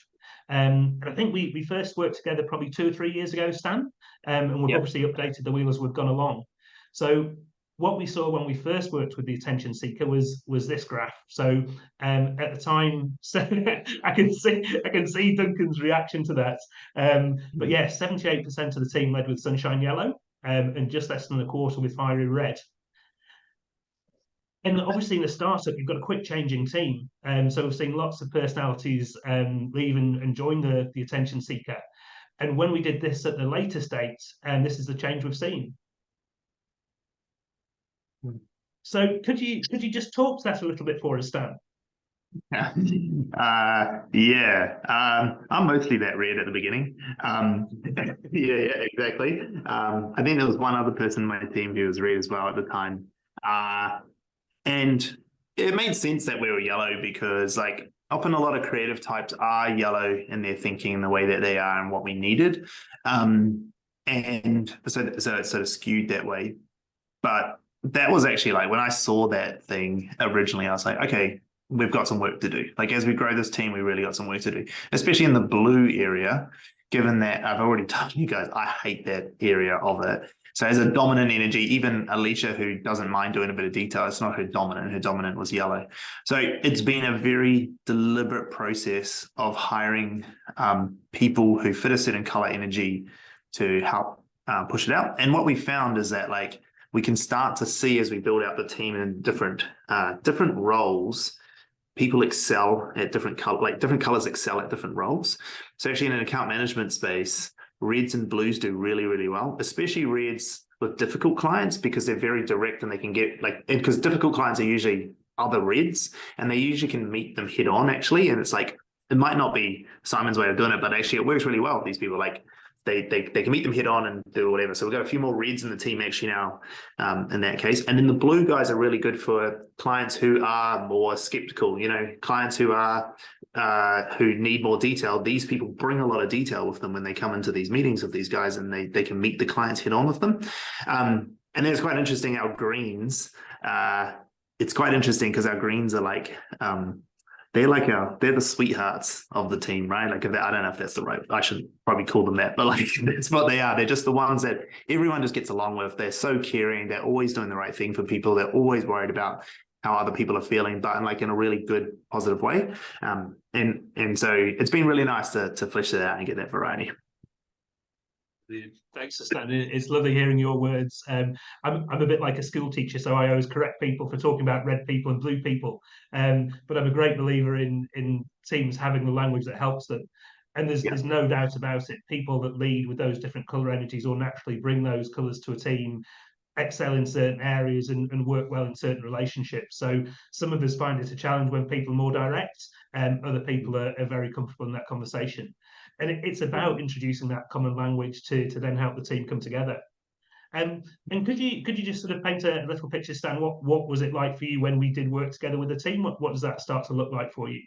And I think we first worked together probably 2 or 3 years ago, Stan, and we've obviously updated the wheel as we've gone along. So what we saw when we first worked with the attention seeker was this graph. So at the time, so I can see Duncan's reaction to that. But yeah, 78% of the team led with sunshine yellow, and just less than a quarter with fiery red. And obviously in the startup, you've got a quick changing team. So we've seen lots of personalities leave and join the attention seeker. And when we did this at the later state, this is the change we've seen. So could you just talk to that a little bit for us, Stan? Yeah, I'm mostly that red at the beginning. Yeah, exactly. I think there was one other person in my team who was red as well at the time. And it made sense that we were yellow because like often a lot of creative types are yellow in their thinking and the way that they are and what we needed. And so it sort of skewed that way. But that was actually like when I saw that thing originally, I was like, okay, we've got some work to do. Like as we grow this team, we really got some work to do, especially in the blue area, given that I've already told you guys, I hate that area of it. So as a dominant energy, even Alicia, who doesn't mind doing a bit of detail, it's not her dominant. Her dominant was yellow. So it's been a very deliberate process of hiring people who fit a certain color energy to help push it out. And what we found is that like we can start to see as we build out the team in different roles, people excel at different color, like different colors excel at different roles. So actually in an account management space, reds and blues do really, really well, especially reds with difficult clients because they're very direct and they can get like, because difficult clients are usually other reds and they usually can meet them head on actually. And it's like, it might not be Simon's way of doing it, but actually it works really well with these people. Like they can meet them head on and do whatever. So we've got a few more reds in the team actually now in that case. And then the blue guys are really good for clients who are more skeptical, you know, clients who are who need more detail. These people bring a lot of detail with them when they come into these meetings with these guys and they can meet the clients head on with them. And then it's quite interesting, our greens, it's quite interesting because our greens are like, they're the sweethearts of the team, right? Like, I don't know if that's the right, I should probably call them that, but like, that's what they are. They're just the ones that everyone just gets along with. They're so caring. They're always doing the right thing for people. They're always worried about how other people are feeling, but in a really good, positive way. And so it's been really nice to flesh that out and get that variety. Thanks, Stanley. It's lovely hearing your words. I'm a bit like a school teacher, so I always correct people for talking about red people and blue people. But I'm a great believer in teams having the language that helps them. And there's no doubt about it. People that lead with those different color energies or naturally bring those colors to a team excel in certain areas and work well in certain relationships. So some of us find it a challenge when people are more direct, and other people are very comfortable in that conversation. And it's about introducing that common language to then help the team come together. And could you just sort of paint a little picture, Stan? What was it like for you when we did work together with the team? What does that start to look like for you?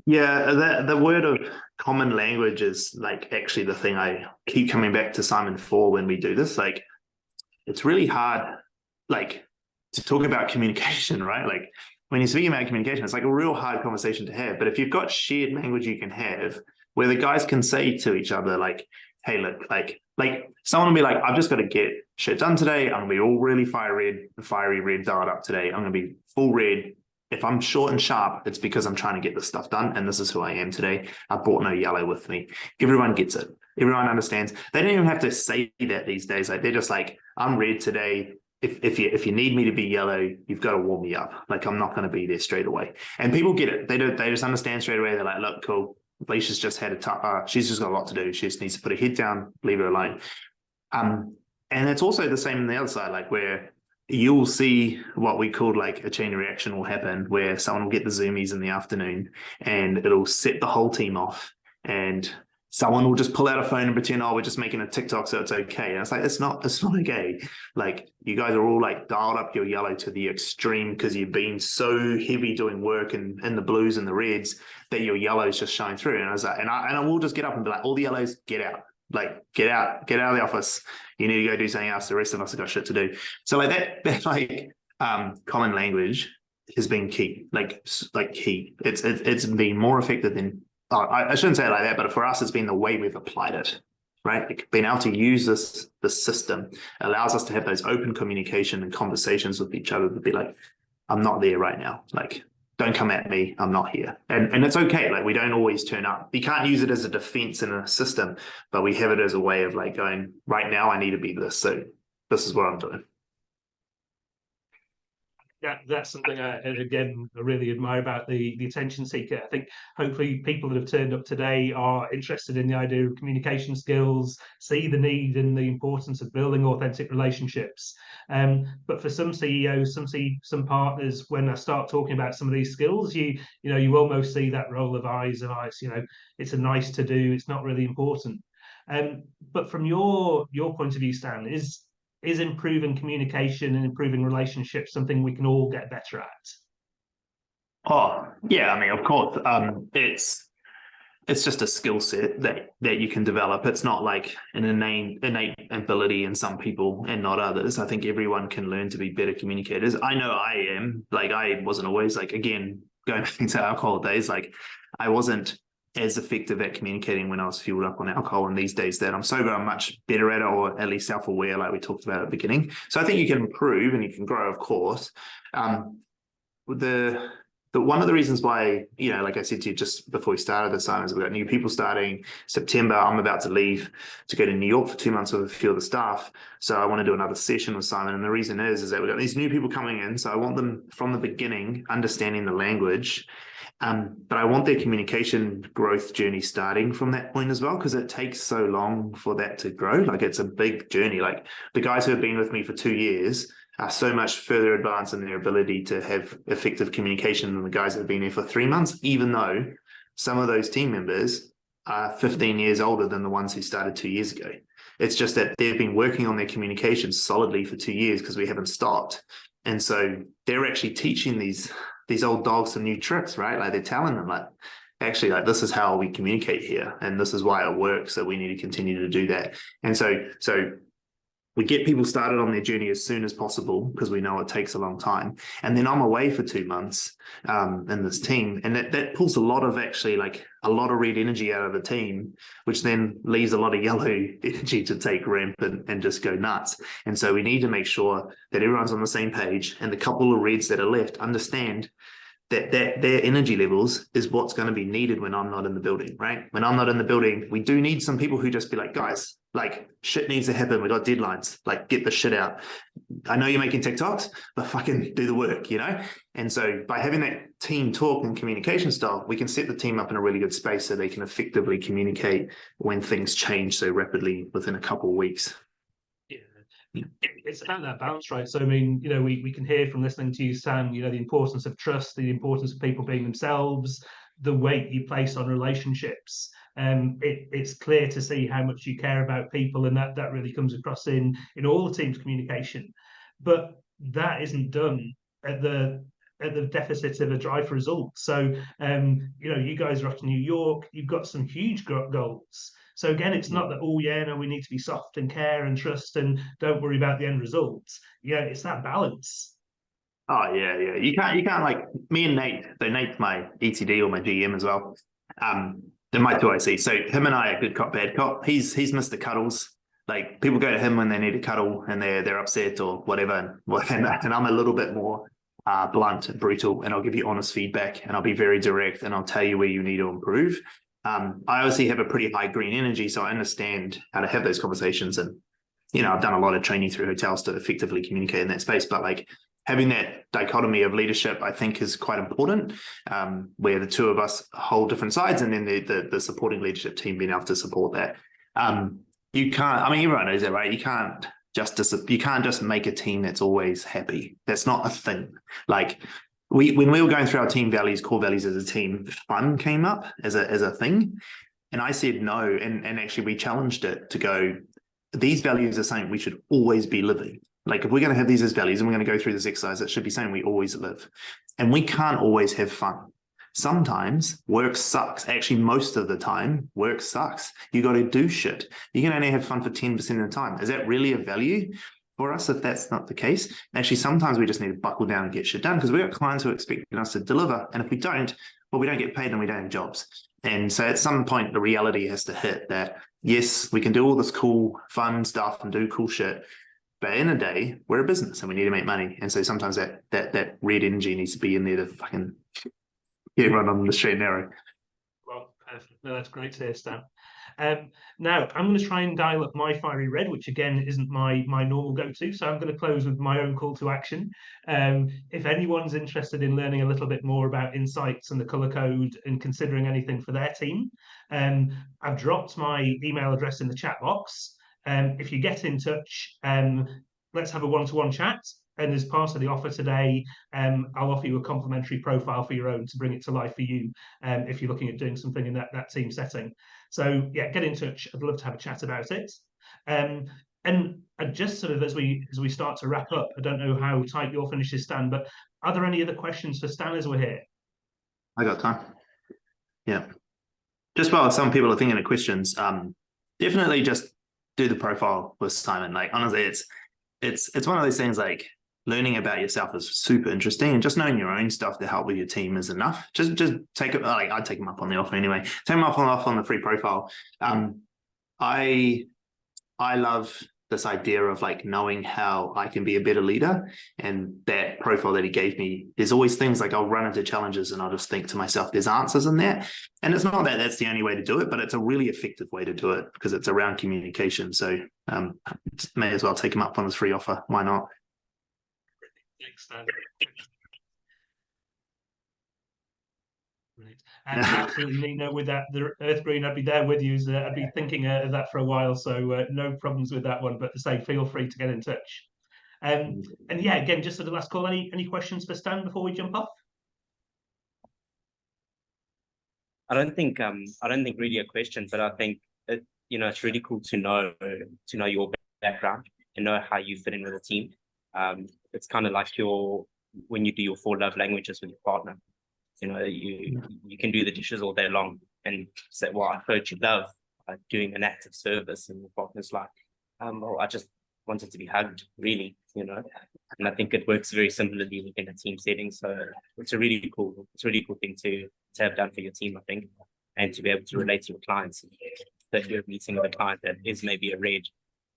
Yeah, the word of common language is like actually the thing I keep coming back to Simon for when we do this. Like, it's really hard, like, to talk about communication, right? Like, when you're speaking about communication, it's like a real hard conversation to have. But if you've got shared language you can have, where the guys can say to each other, like, hey, look, like someone will be like, I've just got to get shit done today. I'm going to be all really fiery red dialed up today. I'm going to be full red. If I'm short and sharp, it's because I'm trying to get this stuff done. And this is who I am today. I brought no yellow with me. Everyone gets it. Everyone understands. They don't even have to say that these days. Like, they're just like, I'm red today. If you need me to be yellow, you've got to warm me up. Like, I'm not going to be there straight away. And people get it. They just understand straight away. They're like, look, cool. Alicia's just had she's just got a lot to do. She just needs to put her head down, leave her alone. And it's also the same on the other side, like where you'll see what we call like a chain reaction will happen, where someone will get the zoomies in the afternoon and it'll set the whole team off, and someone will just pull out a phone and pretend, oh, we're just making a TikTok, so it's okay. And it's like, it's not okay. Like, you guys are all like dialed up your yellow to the extreme because you've been so heavy doing work in the blues and the reds that your yellow is just showing through. And I was like, and I will just get up and be like, all the yellows, get out. Like, get out of the office. You need to go do something else. The rest of us have got shit to do. So like that like common language has been key, like key. It's been more effective than, I shouldn't say it like that, but for us, it's been the way we've applied it, right? Like, being able to use this system allows us to have those open communication and conversations with each other to be like, I'm not there right now. Like, don't come at me. I'm not here. And it's okay. Like, we don't always turn up. You can't use it as a defense in a system, but we have it as a way of like going, right now, I need to be this. So this is what I'm doing. Yeah, that's something I really admire about the attention seeker. I think hopefully people that have turned up today are interested in the idea of communication skills, see the need and the importance of building authentic relationships. But for some CEOs, some partners, when I start talking about some of these skills, you almost see that roll of eyes and eyes. It's a nice to do. It's not really important. But from your point of view, Stan, is improving communication and improving relationships something we can all get better at? Oh, yeah. I mean, of course, it's just a skill set that you can develop. It's not like an innate ability in some people and not others. I think everyone can learn to be better communicators. I know I am. Like, I wasn't always, like, again, going back into alcohol days, like I wasn't as effective at communicating when I was fueled up on alcohol. And these days that I'm sober, I'm much better at it, or at least self-aware, like we talked about at the beginning. So I think you can improve and you can grow, of course. One of the reasons why, like I said to you just before we started this time, is we've got new people starting September. I'm about to leave to go to New York for 2 months with a few of the staff. So I want to do another session with Simon. And the reason is that we've got these new people coming in. So I want them from the beginning, understanding the language. But I want their communication growth journey starting from that point as well, because it takes so long for that to grow. Like it's a big journey. Like the guys who have been with me for 2 years are so much further advanced in their ability to have effective communication than the guys that have been there for 3 months, even though some of those team members are 15 years older than the ones who started 2 years ago. It's just that they've been working on their communication solidly for 2 years because we haven't stopped. And so they're actually teaching these old dogs some new tricks, right? Like they're telling them, like, actually, like this is how we communicate here, and this is why it works. So we need to continue to do that. And so we get people started on their journey as soon as possible because we know it takes a long time. And then I'm away for 2 months in this team. And that pulls a lot of red energy out of the team, which then leaves a lot of yellow energy to take ramp and just go nuts. And so we need to make sure that everyone's on the same page, and the couple of reds that are left understand that their energy levels is what's going to be needed when I'm not in the building, right? When I'm not in the building, we do need some people who just be like, guys, like shit needs to happen. We got deadlines, like get the shit out. I know you're making TikToks, but fucking do the work, And so by having that team talk and communication style, we can set the team up in a really good space so they can effectively communicate when things change so rapidly within a couple of weeks. Yeah. It's about that balance, right? So, I mean, we can hear from listening to you, Sam, the importance of trust, the importance of people being themselves, the weight you place on relationships. It's clear to see how much you care about people, and that really comes across in all the team's communication. But that isn't done at the deficit of a drive for results. So, you guys are off to New York. You've got some huge goals. So again, it's not that, we need to be soft and care and trust and don't worry about the end results. It's that balance. Oh yeah. You can't like me and Nate. So Nate's my ETD or my GM as well. They're my two IC. So him and I are good cop, bad cop. He's Mr. Cuddles. Like people go to him when they need a cuddle and they're upset or whatever. And I'm a little bit more blunt and brutal, and I'll give you honest feedback, and I'll be very direct, and I'll tell you where you need to improve. I obviously have a pretty high green energy, so I understand how to have those conversations. And, I've done a lot of training through hotels to effectively communicate in that space. But like having that dichotomy of leadership, I think is quite important, where the two of us hold different sides, and then the supporting leadership team being able to support that. You can't, everyone knows that, right? You can't just make a team that's always happy. That's not a thing. Like, when we were going through our team values, core values as a team, fun came up as a thing. And I said no. And actually we challenged it to go, these values are something we should always be living. Like if we're going to have these as values and we're going to go through this exercise, it should be something we always live. And we can't always have fun. Sometimes work sucks. Actually, most of the time, work sucks. You got to do shit. You can only have fun for 10% of the time. Is that really a value for us if that's not the case? Actually, sometimes we just need to buckle down and get shit done because we've got clients who are expecting us to deliver. And if we don't, well, we don't get paid and we don't have jobs. And so at some point, the reality has to hit that, yes, we can do all this cool, fun stuff and do cool shit. But in a day, we're a business and we need to make money. And so sometimes that red energy needs to be in there to fucking get everyone on the straight and narrow. Well, no, that's great to hear, Stan. Now, I'm going to try and dial up my fiery red, which again isn't my normal go-to. So I'm going to close with my own call to action. If anyone's interested in learning a little bit more about insights and the color code and considering anything for their team, I've dropped my email address in the chat box. If you get in touch, let's have a one-to-one chat. And as part of the offer today, I'll offer you a complimentary profile for your own to bring it to life for you if you're looking at doing something in that team setting. So yeah, get in touch. I'd love to have a chat about it. And just sort of as we start to wrap up, I don't know how tight your finishes stand, but are there any other questions for Stan as we're here? I got time. Yeah. Just while some people are thinking of questions, definitely just do the profile with Simon. Like honestly, it's one of those things like learning about yourself is super interesting, and just knowing your own stuff to help with your team is enough. Just take it. Like, I'd take them up on the offer anyway. Take them up on the free profile. I love this idea of like knowing how I can be a better leader, and that profile that he gave me, there's always things like I'll run into challenges and I'll just think to myself, there's answers in there. And it's not that that's the only way to do it, but it's a really effective way to do it because it's around communication. So may as well take him up on this free offer. Why not? Thanks, Stan. Right. Absolutely, Nina. With that, the Earth Green, I'd be there with you. I'd be thinking of that for a while, so no problems with that one. But to say, feel free to get in touch. And yeah, again, just at the last call, any questions for Stan before we jump off? I don't think really a question, but I think it's really cool to know your background and know how you fit in with the team. It's kind of like when you do your 4 love languages with your partner. You can do the dishes all day long and say, well, I heard you love doing an act of service, and your partner's like, well, I just wanted to be hugged, really, and I think it works very similarly within a team setting. So it's a really cool thing to have done for your team, I think, and to be able to relate to your clients. That you're meeting with a client that is maybe a red,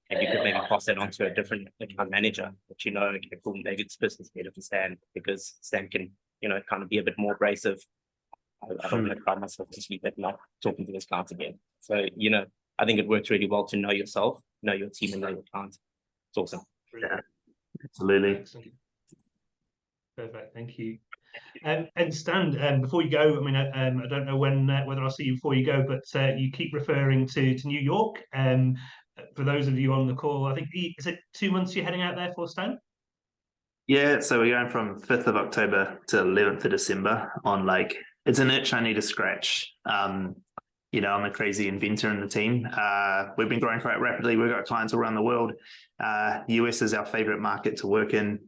and you could maybe pass that on to a different account manager, but okay, cool, maybe this person's better for Stan, because Stan can kind of be a bit more abrasive. I don't want to cry myself to sleep at night talking to this client again. So, I think it works really well to know yourself, know your team, and know your client. It's awesome. Yeah, absolutely. Excellent. Perfect. Thank you. And Stan, before you go, I mean, I don't know whether I'll see you before you go, but you keep referring to New York. For those of you on the call, I think, is it 2 months you're heading out there for, Stan? Yeah, so we're going from 5th of October to 11th of December on it's an itch I need to scratch. I'm a crazy inventor in the team. We've been growing quite rapidly. We've got clients around the world. The US is our favorite market to work in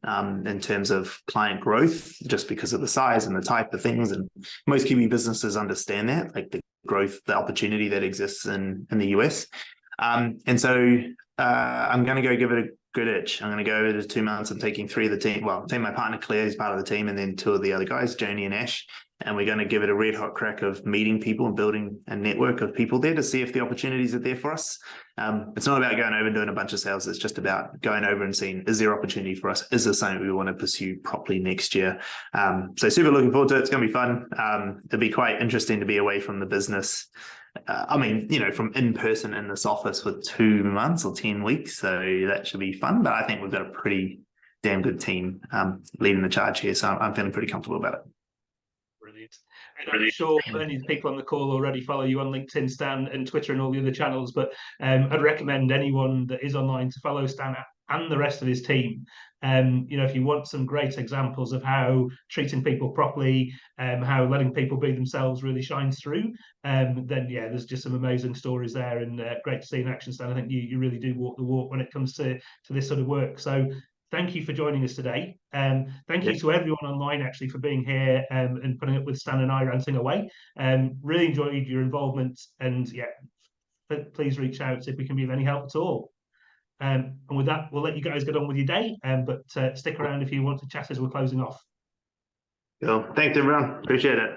terms of client growth, just because of the size and the type of things. And most Kiwi businesses understand that, like the growth, the opportunity that exists in the US. And so I'm going to go give it a good itch. I'm going to go over the 2 months. I'm taking 3 of the team. Well, take my partner Claire, who's part of the team, and then 2 of the other guys, Joni and Ash. And we're going to give it a red hot crack of meeting people and building a network of people there to see if the opportunities are there for us. It's not about going over and doing a bunch of sales. It's just about going over and seeing, is there opportunity for us? Is there something we want to pursue properly next year? So super looking forward to it. It's going to be fun. It'll be quite interesting to be away from the business. From in person in this office for 2 months or 10 weeks. So that should be fun. But I think we've got a pretty damn good team leading the charge here. So I'm feeling pretty comfortable about it. Brilliant. And I'm sure many of the people on the call already follow you on LinkedIn, Stan, and Twitter and all the other channels. But I'd recommend anyone that is online to follow Stan and the rest of his team. If you want some great examples of how treating people properly, how letting people be themselves really shines through, then yeah, there's just some amazing stories there, and great to see in action, Stan. I think you really do walk the walk when it comes to this sort of work. So thank you for joining us today. Thank you to everyone online actually for being here and putting up with Stan and I ranting away. Really enjoyed your involvement, and yeah, please reach out if we can be of any help at all. And with that, we'll let you guys get on with your day, but stick around if you want to chat as we're closing off. Cool. Thanks, everyone. Appreciate it.